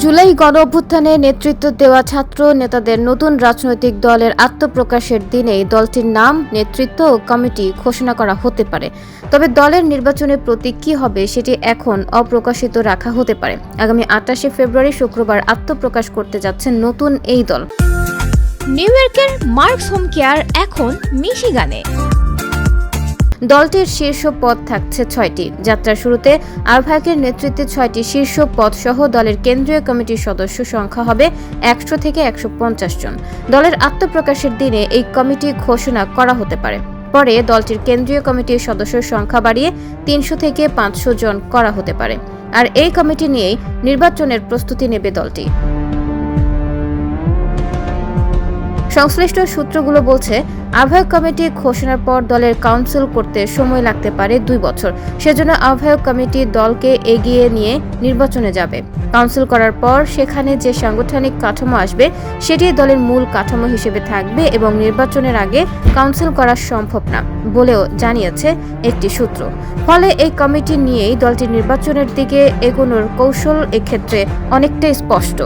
জুলাই গণ অভ্যুত্থানে নেতৃত্ব দেওয়া ছাত্র নেতাদের নতুন রাজনৈতিক দলের আত্মপ্রকাশের দিনেই দলটির নাম, নেতৃত্ব ও কমিটি ঘোষণা করা হতে পারে। তবে দলের নির্বাচনের প্রতীক কী হবে সেটি এখন অপ্রকাশিত রাখা হতে পারে। আগামী 28শে ফেব্রুয়ারি শুক্রবার আত্মপ্রকাশ করতে যাচ্ছেন নতুন এই দল। নিউ ইয়র্কের মার্কস হোম কেয়ার এখন মিশিগানে। দলটির শীর্ষ পদ থাকছে 6টি। যাত্রার শুরুতে আহ্বায়কের নেতৃত্বে 6টি শীর্ষ পদ সহ দলের কেন্দ্রীয় কমিটির সদস্য সংখ্যা হবে 100 থেকে 150 জন। দলের আত্মপ্রকাশের দিনে এই কমিটি ঘোষণা করা হতে পারে। পরে দলটির কেন্দ্রীয় কমিটির সদস্যের সংখ্যা বাড়িয়ে 300 থেকে 500 জন করা হতে পারে। আর এই কমিটি নিয়েই নির্বাচনের প্রস্তুতি নেবে দলটি। সংশ্লিষ্ট সূত্রগুলো বলছে, আহ্বায়ক কমিটি ঘোষণার পর দলের কাউন্সিল করতে সময় লাগতে পারে 2 বছর। সেজন্য আহ্বায়ক কমিটি দলকে এগিয়ে নিয়ে নির্বাচনে যাবে। কাউন্সিল করার পর সেখানে যে সাংগঠনিক কাঠামো আসবে সেটি দলের মূল কাঠামো হিসেবে থাকবে এবং নির্বাচনের আগে কাউন্সিল করা সম্ভব না বলেও জানিয়েছে একটি সূত্র। ফলে এই কমিটি নিয়েই দলটির নির্বাচনের দিকে এগোনোর কৌশল এক্ষেত্রে অনেকটাই স্পষ্ট।